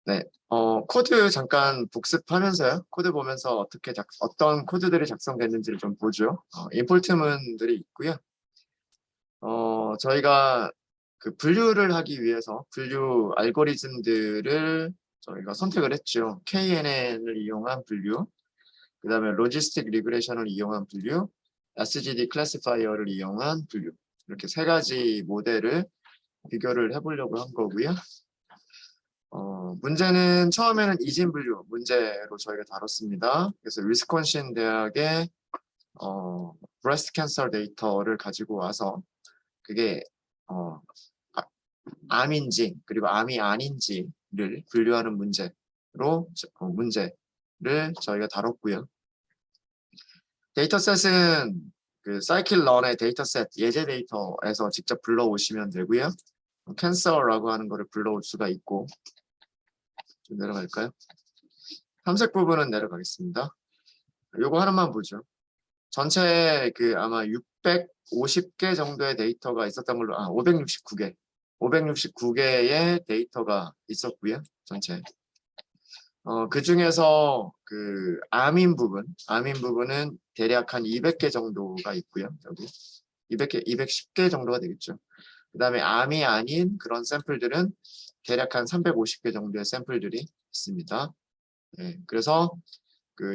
네, 코드 잠깐 복습하면서요. 코드 보면서 어떤 코드들이 작성됐는지를 좀 보죠. 임포트문들이 있고요. 저희가 그 분류를 하기 위해서 분류 알고리즘들을 저희가 선택을 했죠. KNN을 이용한 분류, 그 다음에 로지스틱 리그레션을 이용한 분류, SGD 클래시파이어를 이용한 분류. 이렇게 세 가지 모델을 비교를 해보려고 한 거고요. 문제는 처음에는 이진 분류 문제로 저희가 다뤘습니다. 그래서 위스콘신 대학의 브레스트 캔서 데이터를 가지고 와서 그게 암인지 그리고 암이 아닌지를 분류하는 문제를 저희가 다뤘고요. 데이터셋은 그 사이클런의 데이터셋 예제 데이터에서 직접 불러오시면 되고요. 캔서라고 하는 거를 불러올 수가 있고, 좀 내려갈까요? 탐색 부분은 내려가겠습니다. 요거 하나만 보죠. 전체 아마 650개 정도의 데이터가 있었던 걸로, 569개. 569개의 데이터가 있었고요. 전체. 그 중에서 암인 부분은 대략 한 200개 정도가 있고요. 여기 200개, 210개 정도가 되겠죠. 그 다음에 암이 아닌 그런 샘플들은 대략 한 350개 정도의 샘플들이 있습니다. 네, 그래서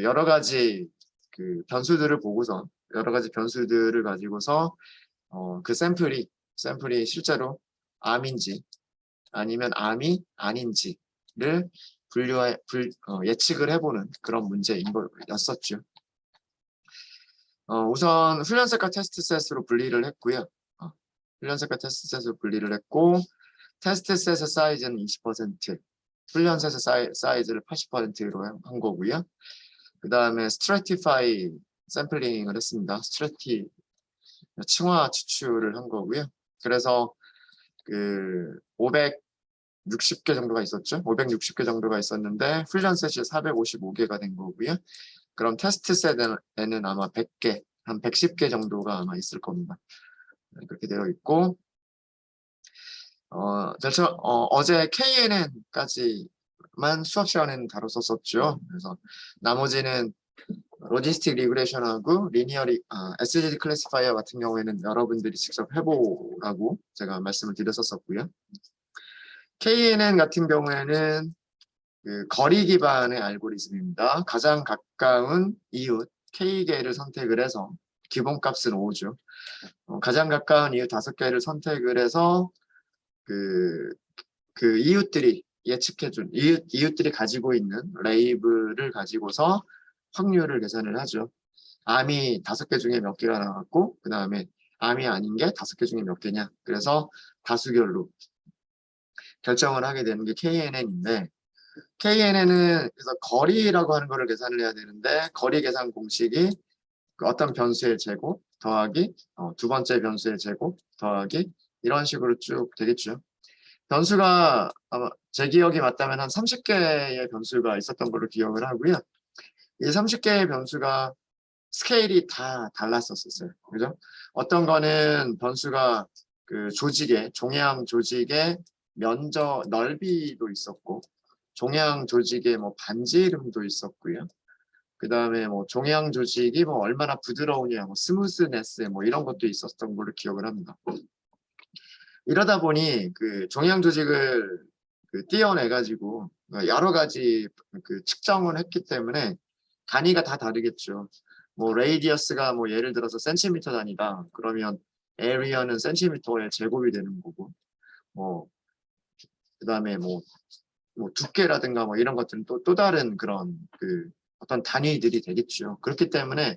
여러 가지 변수들을 보고서 여러 가지 변수들을 가지고서 그 샘플이 실제로 암인지 아니면 암이 아닌지를 예측을 해보는 그런 문제인 거였었죠. 우선 훈련셋과 테스트셋으로 분리를 했고요. 훈련셋과 테스트셋으로 분리를 했고, 테스트셋의 사이즈는 20%, 훈련셋의 사이즈를 80%로 한 거고요. 그 다음에 스트래티파이 샘플링을 했습니다. 층화 추출을 한 거고요. 그래서 560개 정도가 있었죠. 560개 정도가 있었는데 훈련셋이 455개가 된 거고요. 그럼 테스트셋에는 아마 100개, 한 110개 정도가 아마 있을 겁니다. 그렇게 되어 있고, 어제 KNN까지만 수업 시간에는 다뤘었죠. 그래서 나머지는 로지스틱 리그레션하고 SGD 클래시파이어 같은 경우에는 여러분들이 직접 해보라고 제가 말씀을 드렸었고요. KNN 같은 경우에는 거리 기반의 알고리즘입니다. 가장 가까운 이웃 K개를 선택을 해서 기본값은 5죠. 가장 가까운 이웃 5개를 선택을 해서 이웃들이 예측해준 이웃들이 가지고 있는 레이블을 가지고서 확률을 계산을 하죠. 암이 5개 중에 몇 개가 나왔고 그 다음에 암이 아닌 게 5개 중에 몇 개냐. 그래서 다수결로 결정을 하게 되는 게 KNN인데, KNN은 그래서 거리라고 하는 거를 계산을 해야 되는데, 거리 계산 공식이 어떤 변수의 제곱 더하기 두 번째 변수의 제곱 더하기 이런 식으로 쭉 되겠죠. 변수가 아마 제 기억이 맞다면 한 30개의 변수가 있었던 걸로 기억을 하고요. 이 30개의 변수가 스케일이 다 달랐었어요. 그죠? 어떤 거는 변수가 종양 조직의 넓이도 있었고, 종양 조직의 반지 이름도 있었고요. 그 다음에 종양 조직이 얼마나 부드러우냐, 스무스네스 이런 것도 있었던 걸로 기억을 합니다. 이러다 보니 종양 조직을 띄어내가지고 여러 가지 측정을 했기 때문에 단위가 다 다르겠죠. 레이디어스가 예를 들어서 센티미터 단위다. 그러면 에리어는 센티미터의 제곱이 되는 거고, 그 다음에 두께라든가 이런 것들은 또 다른 그런 어떤 단위들이 되겠죠. 그렇기 때문에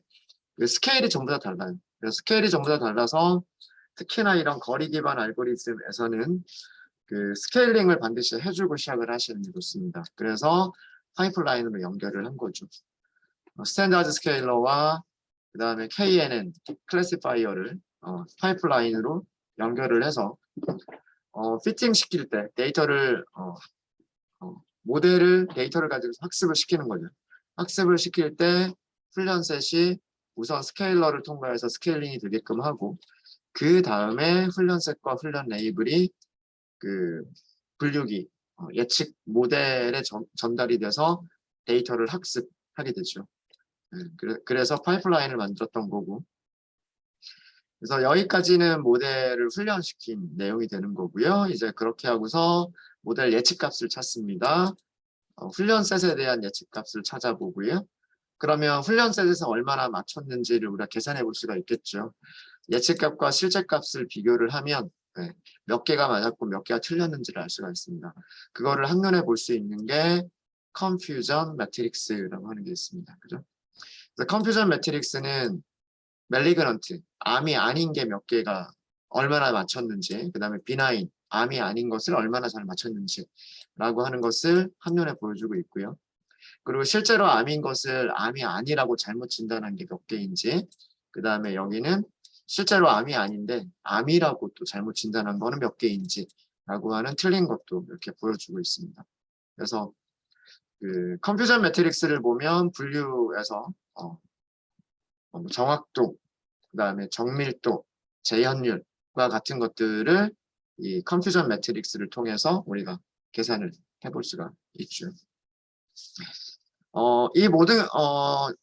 스케일이 전부 다 달라요. 그래서 스케일이 전부 다 달라서 특히나 이런 거리 기반 알고리즘에서는 스케일링을 반드시 해주고 시작을 하시는 게 좋습니다. 그래서 파이프라인으로 연결을 한 거죠. 스탠다드 스케일러와 그 다음에 KNN 클래시파이어를 파이프라인으로 연결을 해서 피팅 시킬 때 데이터를 가지고 학습을 시키는 거죠. 학습을 시킬 때 훈련셋이 우선 스케일러를 통과해서 스케일링이 되게끔 하고, 그 다음에 훈련셋과 훈련 레이블이 분류기 예측 모델에 전달이 돼서 데이터를 학습하게 되죠. 그래서 파이프라인을 만들었던 거고. 그래서 여기까지는 모델을 훈련시킨 내용이 되는 거고요. 이제 그렇게 하고서 모델 예측값을 찾습니다. 훈련 셋에 대한 예측값을 찾아보고요. 그러면 훈련 셋에서 얼마나 맞췄는지를 우리가 계산해 볼 수가 있겠죠. 예측값과 실제값을 비교를 하면 몇 개가 맞았고 몇 개가 틀렸는지를 알 수가 있습니다. 그거를 한눈에 볼 수 있는 게 컨퓨전 매트릭스라고 하는 게 있습니다. 그죠? 그래서 컨퓨전 매트릭스는 멜리그넌트, 암이 아닌 게 몇 개가 얼마나 맞췄는지, 그 다음에 비나인, 암이 아닌 것을 얼마나 잘 맞췄는지 라고 하는 것을 한눈에 보여주고 있고요. 그리고 실제로 암인 것을 암이 아니라고 잘못 진단한 게 몇 개인지, 그 다음에 여기는 실제로 암이 아닌데 암이라고 또 잘못 진단한 거는 몇 개인지 라고 하는 틀린 것도 이렇게 보여주고 있습니다. 그래서 그 컴퓨전 매트릭스를 보면 분류에서 정확도, 그 다음에 정밀도, 재현율과 같은 것들을 이 컴퓨전 매트릭스를 통해서 우리가 계산을 해볼 수가 있죠. 이 모든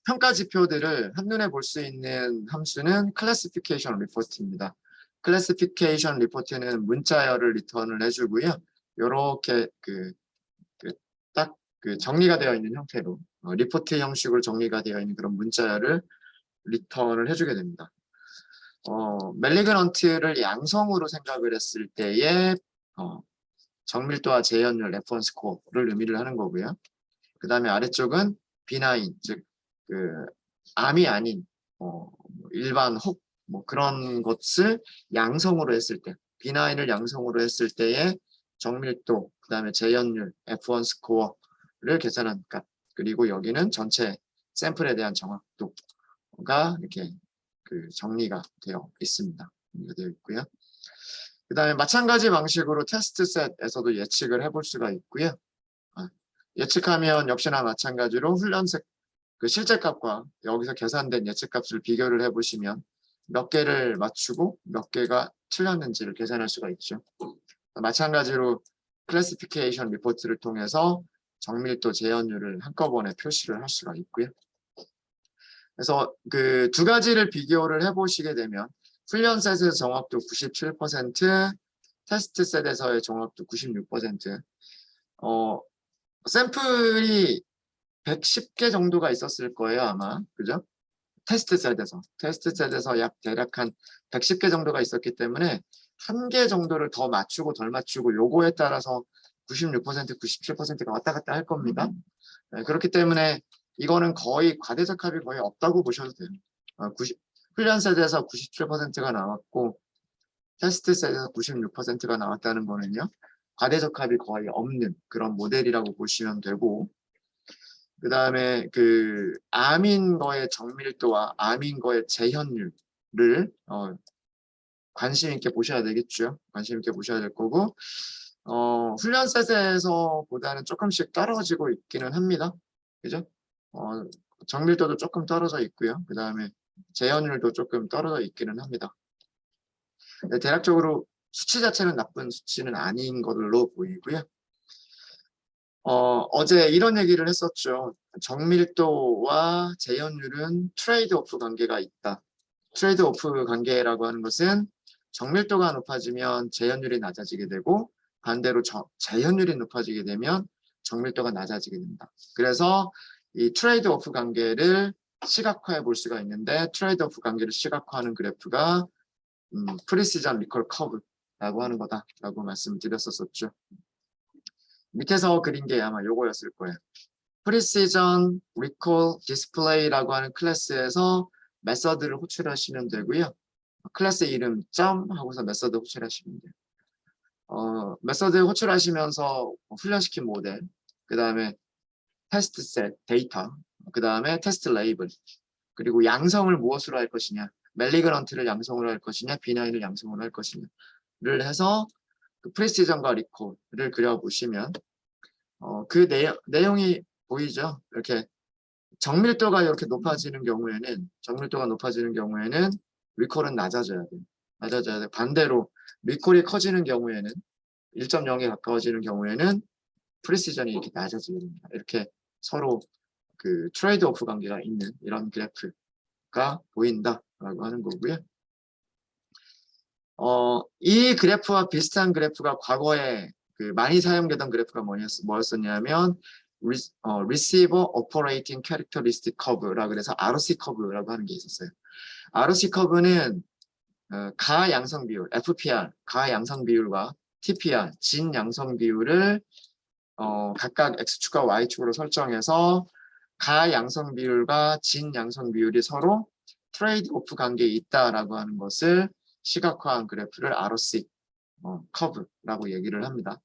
평가 지표들을 한눈에 볼 수 있는 함수는 클래시피케이션 리포트입니다. 클래시피케이션 리포트는 문자열을 리턴을 해주고요. 이렇게 딱 정리가 되어 있는 형태로 리포트 형식으로 정리가 되어 있는 그런 문자열을 리턴을 해주게 됩니다. 멜리그넌트를 양성으로 생각을 했을 때의 정밀도와 재현율 F1 스코어를 의미를 하는 거고요. 그 다음에 아래쪽은 비나인, 즉 암이 아닌 일반 혹 그런 것을 양성으로 했을 때, 비나인을 양성으로 했을 때의 정밀도, 그 다음에 재현율 F1 스코어를 계산한 값, 그리고 여기는 전체 샘플에 대한 정확도가 이렇게 정리가 되어 있습니다. 정리가 되어 있고요. 그 다음에 마찬가지 방식으로 테스트 셋에서도 예측을 해볼 수가 있고요. 예측하면 역시나 마찬가지로 훈련색 실제값과 여기서 계산된 예측값을 비교를 해보시면 몇 개를 맞추고 몇 개가 틀렸는지를 계산할 수가 있죠. 마찬가지로 클래시피케이션 리포트를 통해서 정밀도, 재현율을 한꺼번에 표시를 할 수가 있고요. 그래서 그 두 가지를 비교를 해보시게 되면 훈련 셋의 정확도 97%, 테스트 셋에서의 정확도 96%, 샘플이 110개 정도가 있었을 거예요, 아마. 그죠? 테스트 셋에서 대략 한 110개 정도가 있었기 때문에 한 개 정도를 더 맞추고 덜 맞추고 요거에 따라서 96%, 97%가 왔다 갔다 할 겁니다. 그렇기 때문에 이거는 거의 과대적 합이 거의 없다고 보셔도 돼요. 훈련 셋에서 97%가 나왔고 테스트 셋에서 96%가 나왔다는 거는요. 과대적 합이 거의 없는 그런 모델이라고 보시면 되고, 그 다음에 암인 거의 정밀도와 암인 거의 재현율을 관심 있게 보셔야 되겠죠. 관심 있게 보셔야 될 거고, 훈련 셋에서보다는 조금씩 떨어지고 있기는 합니다. 그죠? 정밀도도 조금 떨어져 있고요. 그 다음에 재현율도 조금 떨어져 있기는 합니다. 네, 대략적으로 수치 자체는 나쁜 수치는 아닌 걸로 보이고요. 어제 이런 얘기를 했었죠. 정밀도와 재현율은 트레이드 오프 관계가 있다. 트레이드 오프 관계라고 하는 것은 정밀도가 높아지면 재현율이 낮아지게 되고 반대로 재현율이 높아지게 되면 정밀도가 낮아지게 된다. 그래서 이 트레이드 오프 관계를 시각화해 볼 수가 있는데 트레이드 오프 관계를 시각화하는 그래프가 프리시전 리콜 커브라고 하는 거다라고 말씀드렸었죠. 밑에서 그린 게 아마 요거였을 거예요. 프리시전 리콜 디스플레이라고 하는 클래스에서 메서드를 호출하시면 되고요. 클래스 이름 점 하고서 메서드 호출하시면 돼요. 메서드 호출하시면서 훈련시킨 모델, 그 다음에 테스트 셋 데이터, 그 다음에 테스트 레이블, 그리고 양성을 무엇으로 할 것이냐, 멜리그런트를 양성으로 할 것이냐, 비나인을 양성으로 할 것이냐를 해서 프리시전과 리콜을 그려보시면 그 내용이 보이죠. 이렇게 정밀도가 이렇게 높아지는 경우에는 리콜은 낮아져야 돼요. 낮아져야 돼. 반대로 리콜이 커지는 경우에는 1.0에 가까워지는 경우에는 프리시전이 이렇게 낮아지게 됩니다. 이렇게 서로 그 트레이드 오프 관계가 있는 이런 그래프가 보인다라고 하는 거고요. 이 그래프와 비슷한 그래프가 과거에 그 많이 사용되던 그래프가 뭐였었냐면 Receiver Operating Characteristic Curve라 그래서 ROC 커브라고 하는 게 있었어요. ROC 커브는 가양성 비율, FPR, 가양성 비율과 TPR, 진양성 비율을 각각 X축과 Y축으로 설정해서 가양성 비율과 진양성 비율이 서로 트레이드 오프 관계에 있다라고 하는 것을 시각화한 그래프를 ROC 커브라고 얘기를 합니다.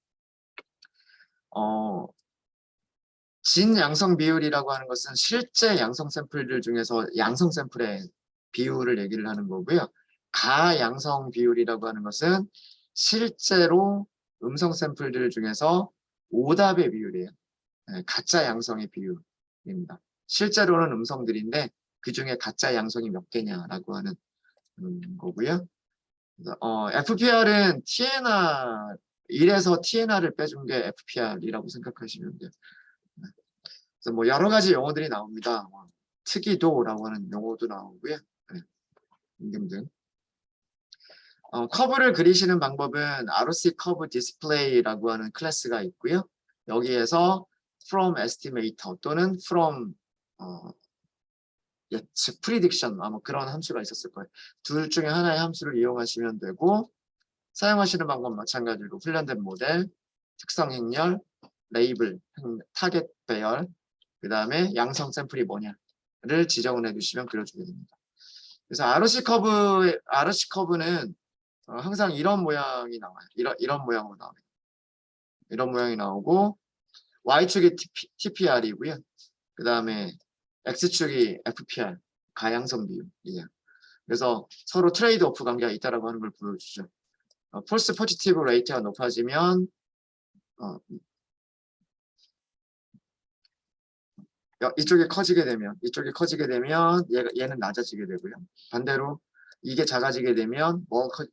진양성 비율이라고 하는 것은 실제 양성 샘플들 중에서 양성 샘플의 비율을 얘기를 하는 거고요. 가양성 비율이라고 하는 것은 실제로 음성 샘플들 중에서 오답의 비율이에요. 가짜 양성의 비율입니다. 실제로는 음성들인데 그 중에 가짜 양성이 몇 개냐라고 하는 거고요. FPR은 TNR 1에서 TNR을 빼준 게 FPR이라고 생각하시면 돼요. 그래서 뭐 여러 가지 용어들이 나옵니다. 특이도라고 하는 용어도 나오고요. 등등. 커브를 그리시는 방법은 ROC 커브 디스플레이라고 하는 클래스가 있고요. 여기에서 from estimator 또는 from 예측 prediction 뭐 그런 함수가 있었을 거예요. 둘 중에 하나의 함수를 이용하시면 되고 사용하시는 방법 마찬가지로 훈련된 모델, 특성 행렬, 레이블, 타겟 배열, 그 다음에 양성 샘플이 뭐냐를 지정을 해주시면 그려주게 됩니다. 그래서 ROC 커브는 항상 이런 모양이 나와요. 이런 모양으로 나와요. 이런 모양이 나오고 Y축이 TPR이고요. 그 다음에 X축이 FPR, 가양성 비율이에요. 그래서 서로 트레이드 오프 관계가 있다라고 하는 걸 보여주죠. 폴스 포지티브 레이트가 높아지면 이쪽이 커지게 되면 얘는 낮아지게 되고요. 반대로 이게 작아지게 되면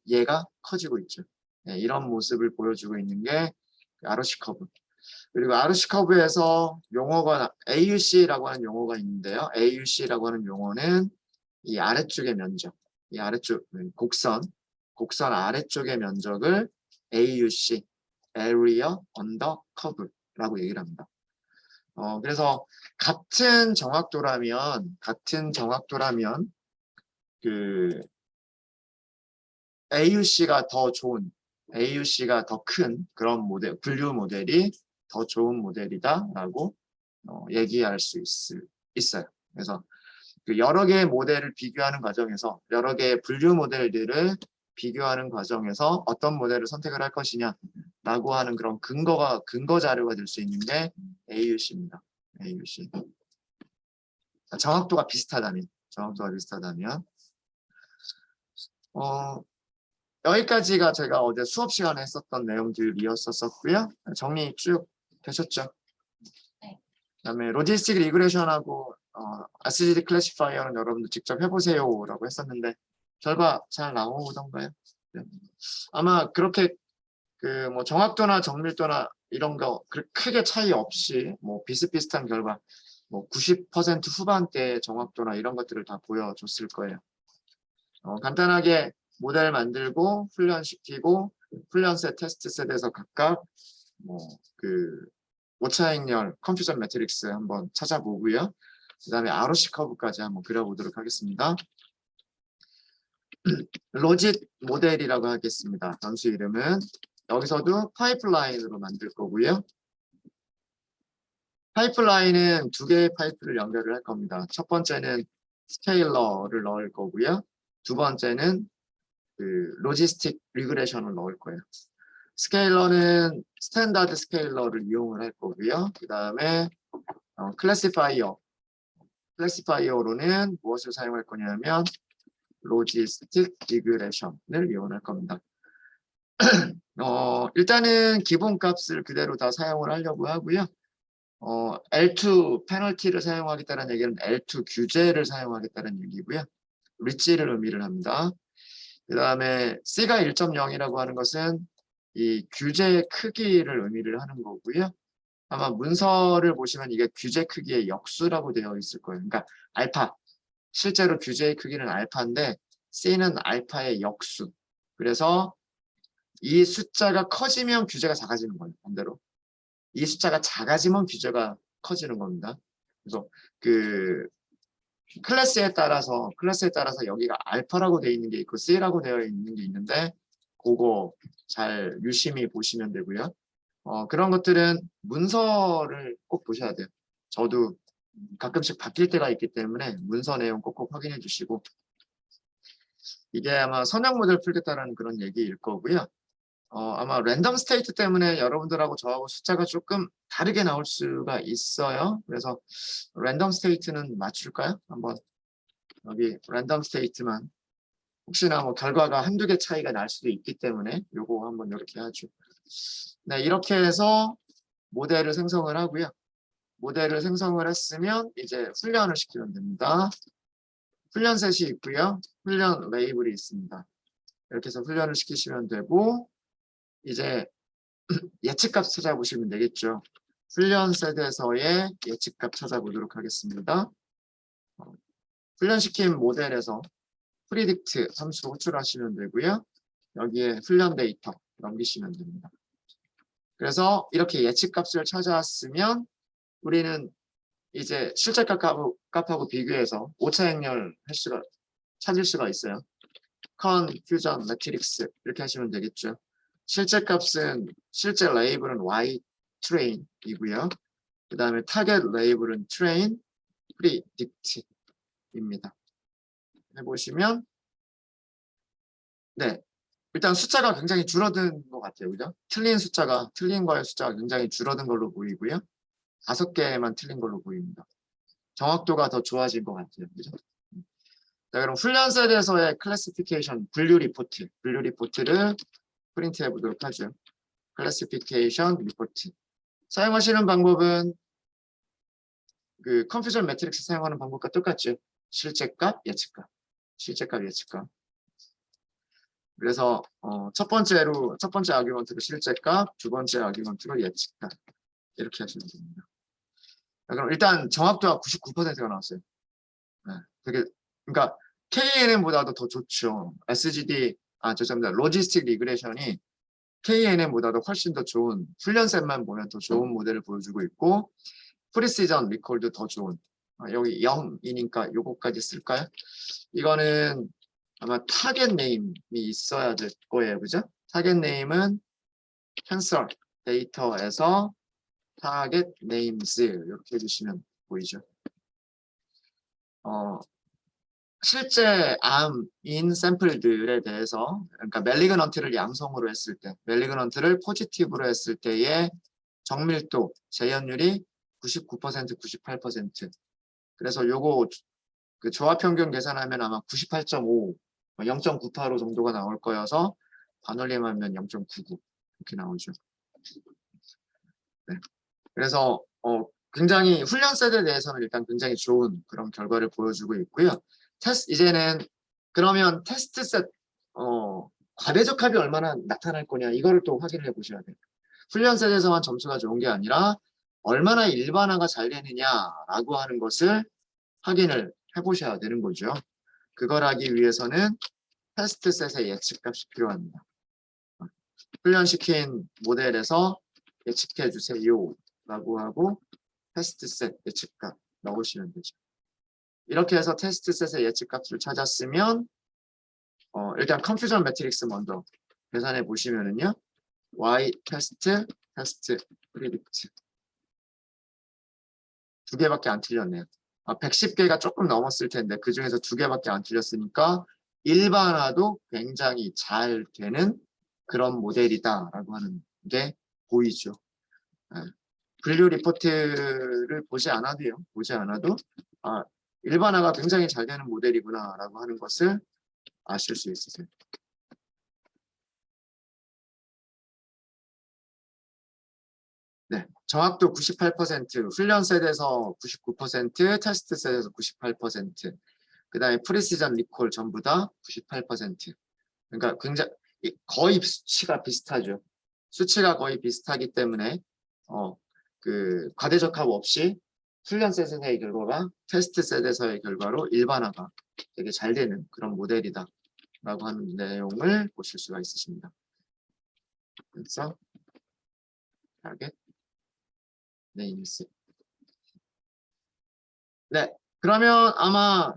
얘가 커지고 있죠. 네, 이런 모습을 보여주고 있는 게 ROC 커브. 그리고 ROC 커브에서 용어가 AUC라고 하는 용어가 있는데요. AUC라고 하는 용어는 이 아래쪽의 면적, 이 아래쪽 곡선 아래쪽의 면적을 AUC, Area Under Curve라고 얘기를 합니다. 그래서 같은 정확도라면 그 AUC가 더 좋은, AUC가 더 큰 그런 모델, 분류 모델이 더 좋은 모델이다라고 얘기할 수 있어요. 그래서 그 여러 개의 모델을 비교하는 과정에서 여러 개의 분류 모델들을 비교하는 과정에서 어떤 모델을 선택을 할 것이냐라고 하는 그런 근거 자료가 될 수 있는 게 AUC입니다. AUC. 정확도가 비슷하다면 여기까지가 제가 어제 수업 시간에 했었던 내용들이었었고요. 정리 쭉 되셨죠? 네. 그다음에 로지스틱 리그레션하고 SGD 클래시파이어는 여러분들 직접 해보세요라고 했었는데 결과 잘 나오던가요? 네. 아마 그렇게 그 뭐 정확도나 정밀도나 이런 거 크게 차이 없이 뭐 비슷비슷한 결과 뭐 90% 후반대의 정확도나 이런 것들을 다 보여줬을 거예요. 간단하게 모델 만들고 훈련시키고 훈련셋, 테스트셋에서 각각 뭐 그 오차 행렬, 컨퓨전 매트릭스 한번 찾아보고요. 그 다음에 ROC 커브까지 한번 그려보도록 하겠습니다. 로짓 모델이라고 하겠습니다. 변수 이름은 여기서도 파이프라인으로 만들 거고요. 파이프라인은 두 개의 파이프를 연결을 할 겁니다. 첫 번째는 스케일러를 넣을 거고요. 두 번째는 그 로지스틱 리그레션을 넣을 거예요. 스케일러는 스탠다드 스케일러를 이용을 할 거고요. 그 다음에 클래시파이어로는 무엇을 사용할 거냐면 로지스틱 리그레션을 이용할 겁니다. 일단은 기본값을 그대로 다 사용을 하려고 하고요. L2 페널티를 사용하겠다는 얘기는 L2 규제를 사용하겠다는 얘기고요. 리치를 의미를 합니다. 그 다음에 C가 1.0이라고 하는 것은 이 규제의 크기를 의미를 하는 거고요. 아마 문서를 보시면 이게 규제 크기의 역수라고 되어 있을 거예요. 그러니까 알파. 실제로 규제의 크기는 알파인데 C는 알파의 역수. 그래서 이 숫자가 커지면 규제가 작아지는 거예요. 반대로. 이 숫자가 작아지면 규제가 커지는 겁니다. 그래서 그 클래스에 따라서 여기가 알파라고 되어 있는 게 있고 C라고 되어 있는 게 있는데 그거 잘 유심히 보시면 되고요. 그런 것들은 문서를 꼭 보셔야 돼요. 저도 가끔씩 바뀔 때가 있기 때문에 문서 내용 꼭꼭 확인해 주시고 이게 아마 선형 모델 풀겠다라는 그런 얘기일 거고요. 아마 랜덤 스테이트 때문에 여러분들하고 저하고 숫자가 조금 다르게 나올 수가 있어요. 그래서 랜덤 스테이트는 맞출까요? 한번 여기 랜덤 스테이트만 혹시나 뭐 결과가 한두 개 차이가 날 수도 있기 때문에 요거 한번 이렇게 하죠. 네, 이렇게 해서 모델을 생성을 하고요. 모델을 생성을 했으면 이제 훈련을 시키면 됩니다. 훈련셋이 있고요. 훈련 레이블이 있습니다. 이렇게 해서 훈련을 시키시면 되고 이제 예측값 찾아보시면 되겠죠. 훈련셋에서의 예측값 찾아보도록 하겠습니다. 훈련시킨 모델에서 프리딕트 함수 호출하시면 되고요. 여기에 훈련 데이터 넘기시면 됩니다. 그래서 이렇게 예측값을 찾아왔으면 우리는 이제 실제 값하고 비교해서 오차 행렬 찾을 수가 있어요. 컨퓨전 매트릭스 이렇게 하시면 되겠죠. 실제 레이블은 y train이고요. 그 다음에 타겟 레이블은 train predict입니다. 해보시면 네, 일단 숫자가 굉장히 줄어든 것 같아요. 그죠? 틀린 거의 숫자가 굉장히 줄어든 걸로 보이고요. 5개만 틀린 걸로 보입니다. 정확도가 더 좋아진 것 같아요. 그죠? 자, 그럼 훈련셋에서의 클래시피케이션 분류 리포트를 프린트해 보도록 하죠. 클래시피케이션 리포트. 사용하시는 방법은 그 컨퓨전 매트릭스 사용하는 방법과 똑같죠. 실제값, 예측값. 그래서 첫 번째 아규먼트로 실제값, 두 번째 아규먼트로 예측값. 이렇게 하시면 됩니다. 자, 그럼 일단 정확도가 99%가 나왔어요. 네, 그러니까 KNN보다도 더 좋죠. 죄송합니다. 로지스틱 리그레션이 KNN보다도 훨씬 더 좋은, 훈련셋만 보면 더 좋은 모델을 보여주고 있고, 프리시전 리콜도 더 좋은. 여기 0이니까 요거까지 쓸까요? 이거는 아마 타겟 네임이 있어야 될 거예요. 그죠? 타겟 네임은 캔슬 데이터에서 타겟 네임즈 이렇게 해주시면 보이죠. 실제 암인 샘플들에 대해서 그러니까 멜리그넌트를 양성으로 했을 때 멜리그넌트를 포지티브로 했을 때의 정밀도, 재현율이 99%, 98%. 그래서 요거 그 조합평균 계산하면 아마 98.5, 0.985 정도가 나올 거여서 반올림하면 0.99 이렇게 나오죠. 네. 그래서 굉장히 훈련 셋에 대해서는 일단 굉장히 좋은 그런 결과를 보여주고 있고요. 이제는 그러면 테스트 셋 과대적합이 얼마나 나타날 거냐 이거를 또 확인을 해보셔야 돼요. 훈련 셋에서만 점수가 좋은 게 아니라 얼마나 일반화가 잘 되느냐라고 하는 것을 확인을 해보셔야 되는 거죠. 그걸 하기 위해서는 테스트 셋의 예측값이 필요합니다. 훈련시킨 모델에서 예측해 주세요 라고 하고 테스트 셋 예측값 넣으시면 되죠. 이렇게 해서 테스트 셋의 예측값을 찾았으면 일단 컨퓨전 매트릭스 먼저 계산해 보시면은요. y 테스트 프리딕트 두 개밖에 안 틀렸네요. 110개가 조금 넘었을 텐데 그 중에서 두 개밖에 안 틀렸으니까 일반화도 굉장히 잘 되는 그런 모델이다라고 하는 게 보이죠. 분류 리포트를 보지 않아도 일반화가 굉장히 잘 되는 모델이구나라고 하는 것을 아실 수 있으세요. 네, 정확도 98%, 훈련셋에서 99%, 테스트셋에서 98%, 그 다음에 프리시전 리콜 전부 다 98%. 그러니까 굉장히 거의 수치가 비슷하죠. 수치가 거의 비슷하기 때문에 그 과대적합 없이 훈련 셋에서의 결과가 테스트 셋에서의 결과로 일반화가 되게 잘 되는 그런 모델이다 라고 하는 내용을 보실 수가 있으십니다. 그래서 타겟 네임스. 네, 그러면 아마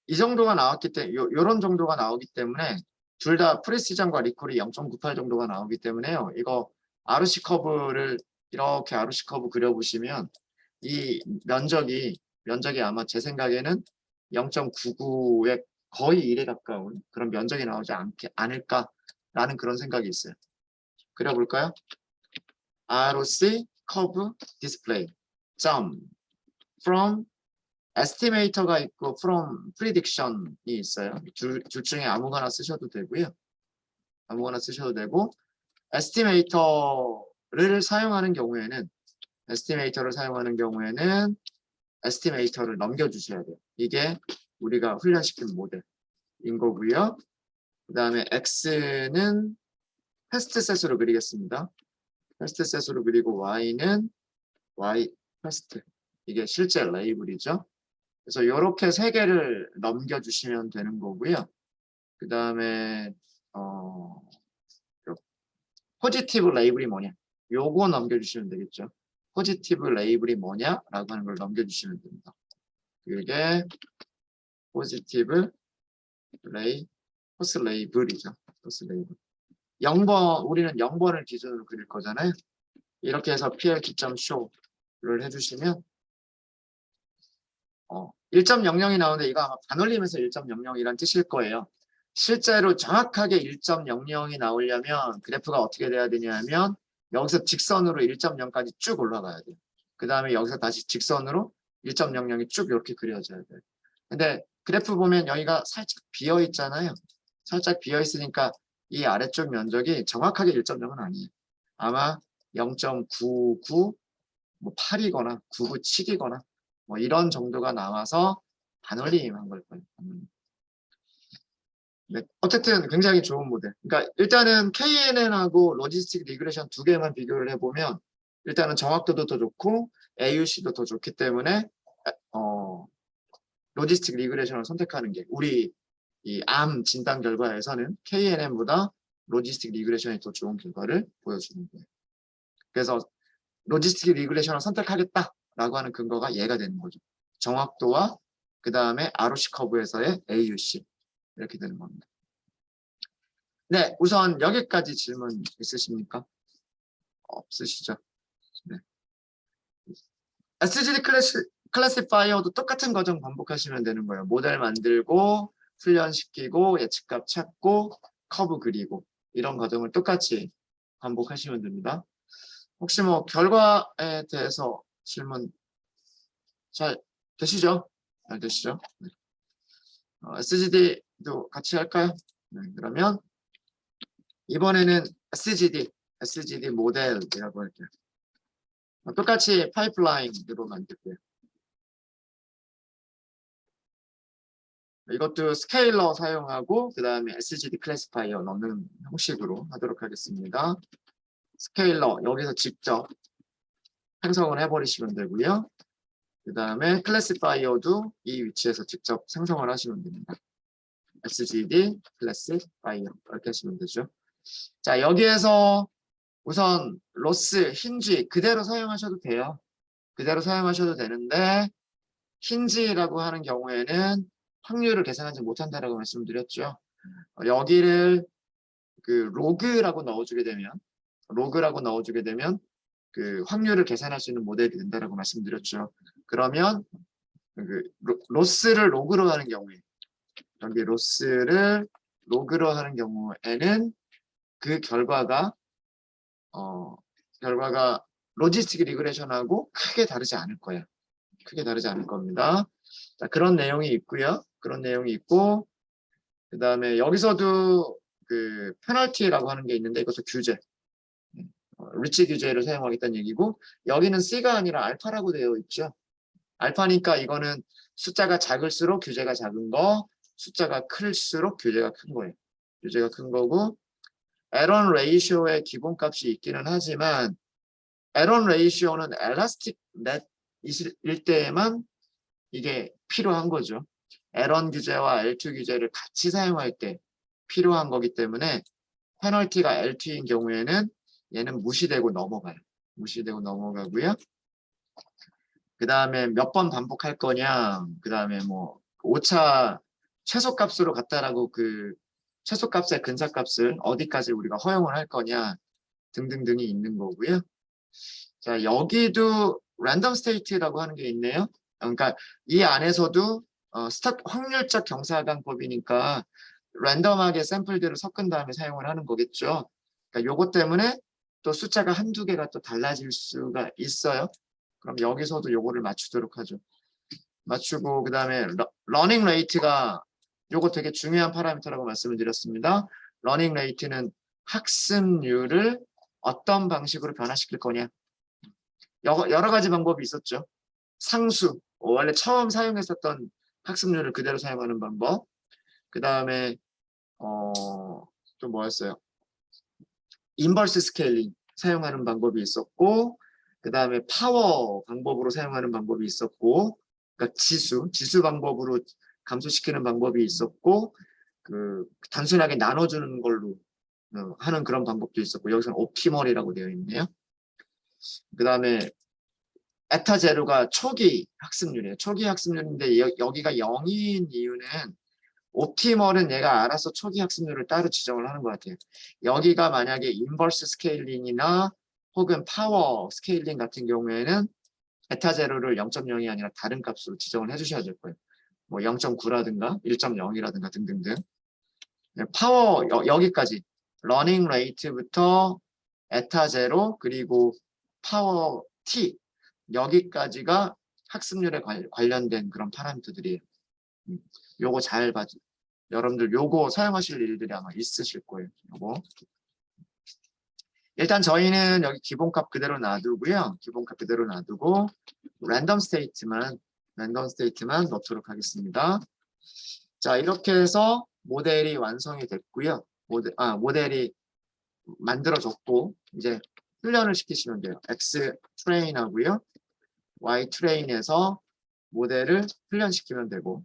이 정도가 나왔기 때문에 요런 정도가 나오기 때문에 둘 다 프리시전과 리콜이 0.98 정도가 나오기 때문에요. 이거 RC 커브를 이렇게 RC 커브 그려보시면 이 면적이 아마 제 생각에는 0.99에 거의 1에 가까운 그런 면적이 나오지 않을까라는 그런 생각이 있어요. 그려볼까요? ROC 커브 디스플레이 점 from 에스티메이터가 있고 from prediction이 있어요. 둘 중에 아무거나 쓰셔도 되고요. 아무거나 쓰셔도 되고 에스티메이터를 사용하는 경우에는 에스티메이터를 넘겨주셔야 돼요. 이게 우리가 훈련시킨 모델인 거고요. 그 다음에 X는 패스트셋으로 그리겠습니다. 패스트셋으로 그리고 Y는 Y 패스트. 이게 실제 레이블이죠. 그래서 이렇게 세 개를 넘겨주시면 되는 거고요. 그 다음에 포지티브 레이블이 뭐냐? 요거 넘겨주시면 되겠죠. 포지티브 레이블이 뭐냐라고 하는 걸 넘겨주시면 됩니다. 그게 포지티브 포스 레이블이죠. 포스 레이블. 0번, 우리는 0번을 기준으로 그릴 거잖아요. 이렇게 해서 PL2.show를 해주시면 1.00이 나오는데 이거 아마 반올림에서 1.00이란 뜻일 거예요. 실제로 정확하게 1.00이 나오려면 그래프가 어떻게 돼야 되냐면 여기서 직선으로 1.0까지 쭉 올라가야 돼요. 그 다음에 여기서 다시 직선으로 1.00이 쭉 이렇게 그려져야 돼요. 근데 그래프 보면 여기가 살짝 비어 있잖아요. 살짝 비어 있으니까 이 아래쪽 면적이 정확하게 1.0은 아니에요. 아마 0.99 뭐 8이거나 99치기거나 뭐 이런 정도가 나와서 반올림한 걸 거예요. 네, 어쨌든 굉장히 좋은 모델. 그러니까 일단은 KNN하고 로지스틱 리그레션 두 개만 비교를 해보면 일단은 정확도도 더 좋고 AUC도 더 좋기 때문에 로지스틱 리그레션을 선택하는 게 우리 이 암 진단 결과에서는 KNN보다 로지스틱 리그레션이 더 좋은 결과를 보여주는 거예요. 그래서 로지스틱 리그레션을 선택하겠다라고 하는 근거가 얘가 되는 거죠. 정확도와 그 다음에 ROC 커브에서의 AUC 이렇게 되는 겁니다. 네, 우선 여기까지 질문 있으십니까? 없으시죠? 네. SGD 클래시파이어도 똑같은 과정 반복하시면 되는 거예요. 모델 만들고 훈련시키고 예측값 찾고 커브 그리고 이런 과정을 똑같이 반복하시면 됩니다. 혹시 뭐 결과에 대해서 질문 잘 되시죠? 잘 되시죠? 네. SGD도 같이 할까요? 네, 그러면 이번에는 SGD 모델이라고 할게요. 똑같이 파이프라인으로 만들게요. 이것도 스케일러 사용하고 그 다음에 SGD 클래시파이어 넣는 형식으로 하도록 하겠습니다. 스케일러 여기서 직접 생성을 해버리시면 되고요. 그 다음에 클래시파이어도 이 위치에서 직접 생성을 하시면 됩니다. SGD 클래시파이어 이렇게 하시면 되죠. 자, 여기에서 우선 로스, 힌지 그대로 사용하셔도 돼요. 그대로 사용하셔도 되는데 힌지라고 하는 경우에는 확률을 계산하지 못한다라고 말씀드렸죠. 여기를 로그라고 넣어주게 되면 그 확률을 계산할 수 있는 모델이 된다라고 말씀드렸죠. 그러면 로스를 로그로 하는 경우에 여기 로스를 로그로 하는 경우에는 그 결과가 로지스틱 리그레션하고 크게 다르지 않을 거예요. 크게 다르지 않을 겁니다. 자, 그런 내용이 있고요. 그런 내용이 있고 그 다음에 여기서도 그 페널티라고 하는 게 있는데 이것도 규제 리치 규제를 사용하겠다는 얘기고 여기는 C가 아니라 알파라고 되어 있죠. 알파니까 이거는 숫자가 작을수록 규제가 작은 거 숫자가 클수록 규제가 큰 거예요. 규제가 큰 거고 에런 레이시오의 기본값이 있기는 하지만 에런 레이시오는 엘라스틱 넷일 때에만 이게 필요한 거죠. 에런 규제와 L2 규제를 같이 사용할 때 필요한 거기 때문에 페널티가 L2인 경우에는 얘는 무시되고 넘어가요. 무시되고 넘어가고요. 그 다음에 몇 번 반복할 거냐, 그 다음에 뭐 오차 최소값으로 갖다라고 그 최소값의 근사값을 어디까지 우리가 허용을 할 거냐 등등등이 있는 거고요. 자, 여기도 랜덤 스테이트라고 하는 게 있네요. 그러니까 이 안에서도 확률적 경사각법이니까 랜덤하게 샘플들을 섞은 다음에 사용을 하는 거겠죠. 그러니까 요것 때문에 또 숫자가 한두 개가 또 달라질 수가 있어요. 그럼 여기서도 요거를 맞추도록 하죠. 맞추고 그 다음에 러닝 레이트가 요거 되게 중요한 파라미터라고 말씀을 드렸습니다. 러닝 레이트는 학습률을 어떤 방식으로 변화시킬 거냐. 여러 가지 방법이 있었죠. 상수, 원래 처음 사용했었던 학습률을 그대로 사용하는 방법. 그 다음에 또 뭐였어요? 인버스 스케일링 사용하는 방법이 있었고, 그 다음에 파워 방법으로 사용하는 방법이 있었고, 그러니까 지수 방법으로 감소시키는 방법이 있었고, 그 단순하게 나눠주는 걸로 하는 그런 방법도 있었고, 여기서는 옵티멀이라고 되어 있네요. 그 다음에 에타 제로가 초기 학습률이에요. 초기 학습률인데 여기가 0인 이유는 옵티멀은 얘가 알아서 초기 학습률을 따로 지정을 하는 것 같아요. 여기가 만약에 인버스 스케일링이나 혹은 파워 스케일링 같은 경우에는 에타 제로를 0.0이 아니라 다른 값으로 지정을 해주셔야 될 거예요. 뭐 0.9라든가 1.0이라든가 등등등. 파워 여기까지 러닝 레이트부터 에타 제로 그리고 파워 T 여기까지가 학습률에 관련된 그런 파라미터들이에요. 요거 잘 봐줘. 여러분들 요거 사용하실 일들이 아마 있으실 거예요. 요거. 일단 저희는 여기 기본값 그대로 놔두고요. 기본값 그대로 놔두고 랜덤 스테이트만 넣도록 하겠습니다. 자, 이렇게 해서 모델이 완성이 됐고요. 모델이 만들어졌고 이제 훈련을 시키시면 돼요. X 트레인 하고요. Y 트레인에서 모델을 훈련시키면 되고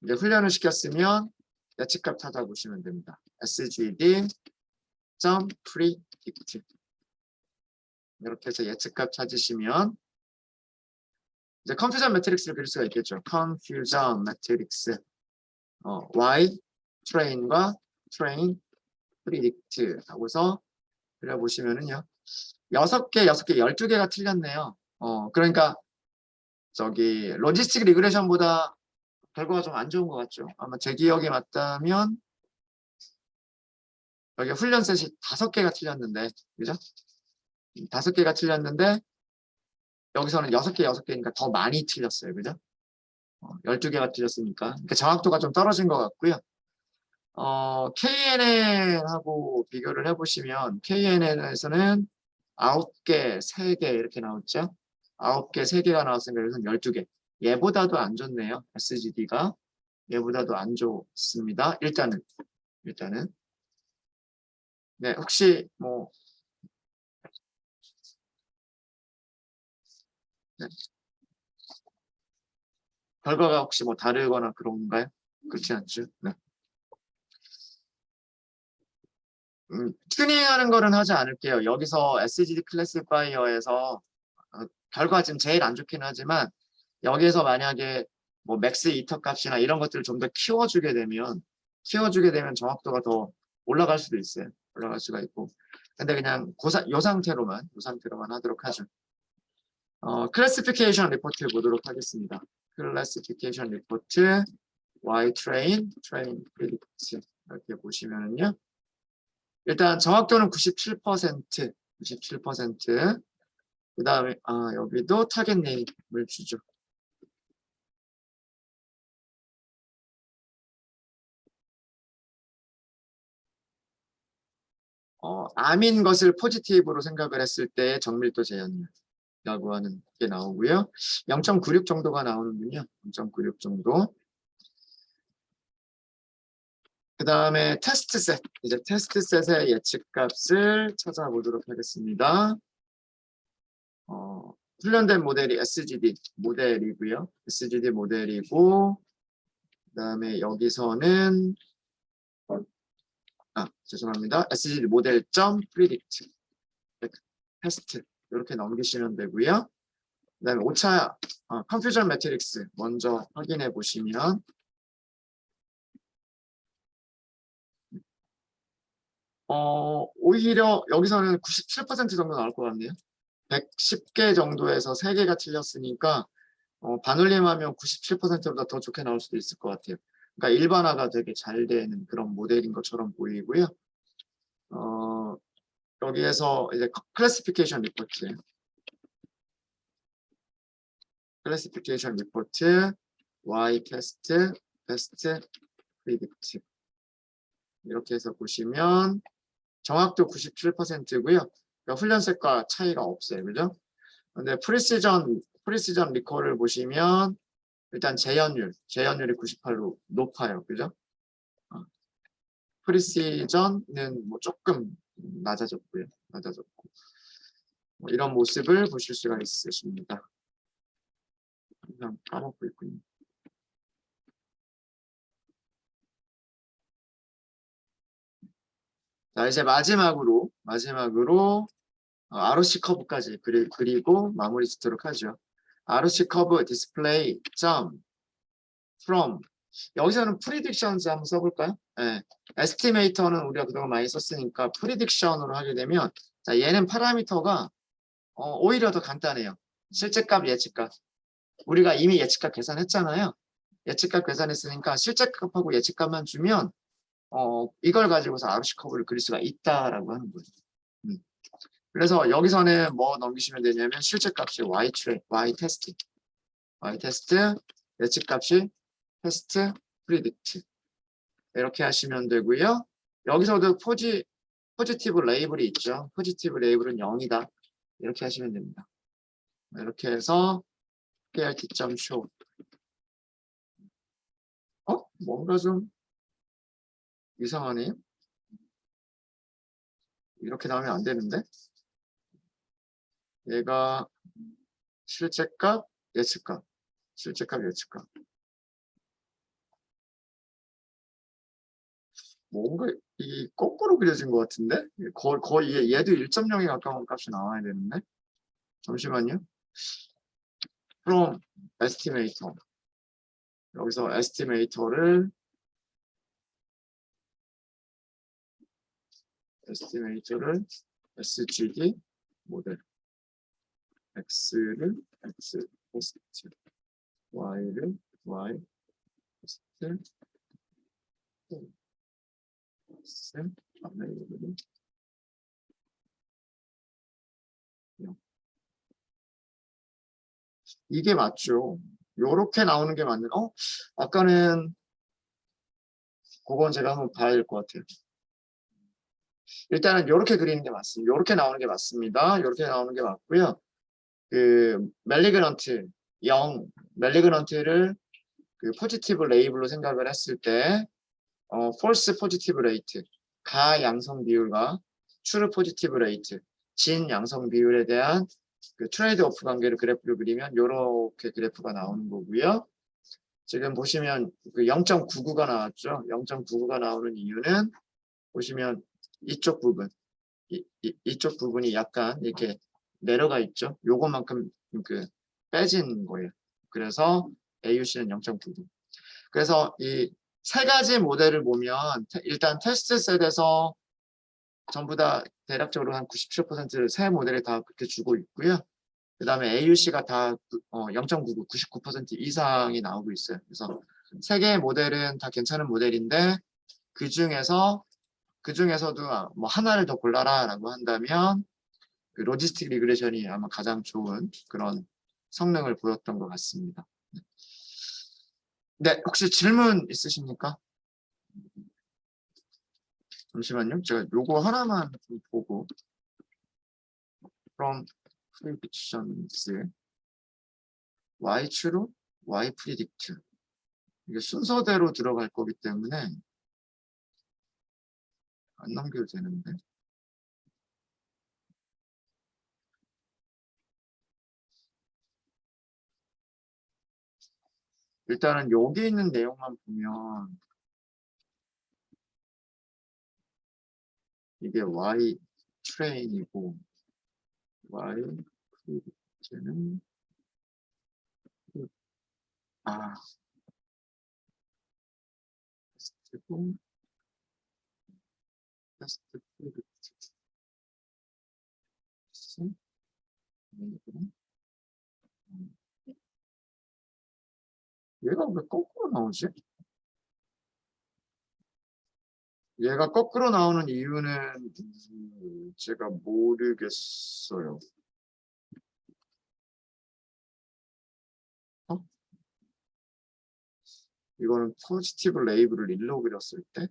이제 훈련을 시켰으면 예측값 찾아보시면 됩니다. sgd.predict 이렇게 해서 예측값 찾으시면 이제 컨퓨전 매트릭스를 그릴 수가 있겠죠. 컨퓨전 매트릭스 Y 트레인과 트레인 프리딕트 하고서 그려보시면은요. 6개, 12개가 틀렸네요. 그러니까 저기 로지스틱 리그레션보다 결과가 좀 안 좋은 것 같죠. 아마 제 기억에 맞다면 여기 훈련 셋이 5개가 틀렸는데 그죠? 5개가 틀렸는데 여기서는 6개니까 더 많이 틀렸어요. 그죠? 12개가 틀렸으니까. 그러니까 정확도가 좀 떨어진 것 같고요. KNN하고 비교를 해보시면 KNN에서는 9개, 3개 이렇게 나왔죠. 9개, 3개가 나왔으니까 여기서는 12개. 얘보다도 안 좋네요. SGD가. 얘보다도 안 좋습니다. 일단은. 네, 혹시 뭐 네. 결과가 혹시 뭐 다르거나 그런가요? 그렇지 않죠. 네. 튜닝하는 거는 하지 않을게요. 여기서 SGD 클래시파이어에서 결과 지금 제일 안 좋긴 하지만 여기에서 만약에 뭐 맥스 이터 값이나 이런 것들을 좀 더 키워주게 되면 정확도가 더 올라갈 수도 있어요. 올라갈 수가 있고. 근데 그냥 요 상태로만 하도록 하죠. 클래시피케이션 리포트 보도록 하겠습니다. 클래시피케이션 리포트 Y 트레인 프리딕트 이렇게 보시면은요. 일단 정확도는 97%. 그 다음에 여기도 타겟 네임을 주죠. 암인 것을 포지티브로 생각을 했을 때 정밀도 제한이라고 하는 게 나오고요. 0.96 정도가 나오는군요. 0.96 정도. 그 다음에 테스트 셋. 이제 테스트 셋의 예측값을 찾아보도록 하겠습니다. 훈련된 모델이 SGD 모델이고요. SGD 모델이고, 그 다음에 여기서는, 죄송합니다. SGD 모델 점 predict 테스트 이렇게 넘기시면 되고요. 그 다음에 5차 컨퓨전 매트릭스 먼저 확인해 보시면 오히려 여기서는 97% 정도 나올 것 같네요. 110개 정도에서 3개가 틀렸으니까 반올림하면 97%보다 더 좋게 나올 수도 있을 것 같아요. 그러니까 일반화가 되게 잘 되는 그런 모델인 것처럼 보이고요. 여기에서 이제 클래시피케이션 리포트, Y 테스트, 테스트, 프리딕트 이렇게 해서 보시면 정확도 97%고요. 그러니까 훈련셋과 차이가 없어요, 그죠? 근데 프리시전 리콜을 보시면 일단 재현율이 98로 높아요, 그죠? 프리시전은 뭐 조금 낮아졌고요, 뭐 이런 모습을 보실 수가 있으십니다. 그냥 까먹고 있군요. 자, 이제 마지막으로 ROC 커브까지 그리고 마무리 짓도록 하죠. ROC 커브 디스플레이 점 from 여기서는 프리딕션즈 한번 써볼까요? 네. 에스티메이터는 우리가 그동안 많이 썼으니까 프리딕션으로 하게 되면 자, 얘는 파라미터가 오히려 더 간단해요. 실제값, 예측값. 우리가 이미 예측값 계산했잖아요. 예측값 계산했으니까 실제값하고 예측값만 주면 이걸 가지고서 ROC 커브를 그릴 수가 있다라고 하는 거예요. 그래서 여기서는 뭐 넘기시면 되냐면 실제값이 Y 테스트, 예측값이 테스트, 프리딕트 이렇게 하시면 되고요. 여기서도 포지티브 레이블이 있죠. 포지티브 레이블은 0이다. 이렇게 하시면 됩니다. 이렇게 해서 PRT.show 뭔가 좀 이상하네요. 이렇게 나오면 안 되는데 얘가 실제값, 예측값 뭔가 이 거꾸로 그려진 것 같은데 거의 얘도 1.0에 가까운 값이 나와야 되는데 잠시만요. from estimator 여기서 에스티메이터를 SGD 모델 X를 X 테스트 Y를 Y 테스트 X 레이블을 이게 맞죠. 요렇게 나오는 게 맞는 아까는 그건 제가 한번 봐야 될 것 같아요. 일단은 요렇게 그리는 게 맞습니다. 요렇게 나오는 게 맞습니다. 요렇게 나오는 게 맞고요. 그 멜리그넌트 0 멜리그넌트를 그 포지티브 레이블로 생각을 했을 때 false 포지티브 레이트 가 양성 비율과 true 포지티브 레이트 진 양성 비율에 대한 그 트레이드 오프 관계를 그래프를 그리면 요렇게 그래프가 나오는 거고요. 지금 보시면 그 0.99가 나왔죠. 0.99가 나오는 이유는 보시면 이쪽 부분 이쪽 부분이 약간 이렇게 내려가 있죠. 요것만큼 그 빼진 거예요. 그래서 AUC는 0.99. 그래서 이 세 가지 모델을 보면 일단 테스트 셋에서 전부 다 대략적으로 한 97%를 세 모델이 다 그렇게 주고 있고요. 그 다음에 AUC가 다 0.99, 99% 이상이 나오고 있어요. 그래서 세 개의 모델은 다 괜찮은 모델인데 그 중에서도 뭐 하나를 더 골라라라고 한다면 그 로지스틱 리그레션이 아마 가장 좋은 그런 성능을 보였던 것 같습니다. 네, 혹시 질문 있으십니까? 잠시만요. 제가 요거 하나만 좀 보고 from predictions y true, y predict 이게 순서대로 들어갈 거기 때문에 안 넘겨도 되는데. 일단은 여기 있는 내용만 보면 이게 Y 트레인이고 Y 프로젝트는 아 테스트고 테스트 프로젝트 얘가 왜 거꾸로 나오지? 얘가 거꾸로 나오는 이유는 제가 모르겠어요. 이거는 포지티브 레이블을 일로 그렸을 때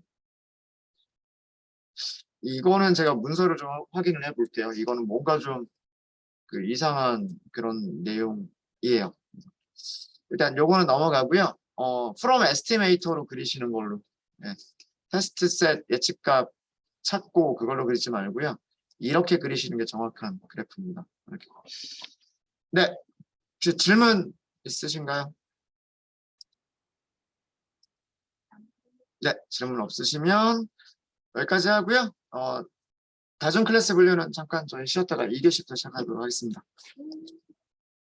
이거는 제가 문서를 좀 확인을 해 볼게요. 이거는 뭔가 좀 그 이상한 그런 내용이에요. 일단 요거는 넘어가고요. from estimator로 그리시는 걸로. 네. 테스트 셋 예측값 찾고 그걸로 그리지 말고요. 이렇게 그리시는 게 정확한 그래프입니다. 이렇게. 네, 질문 있으신가요? 네, 질문 없으시면 여기까지 하고요. 다중 클래스 분류는 잠깐 저희 쉬었다가 2교시부터 시작하도록 하겠습니다.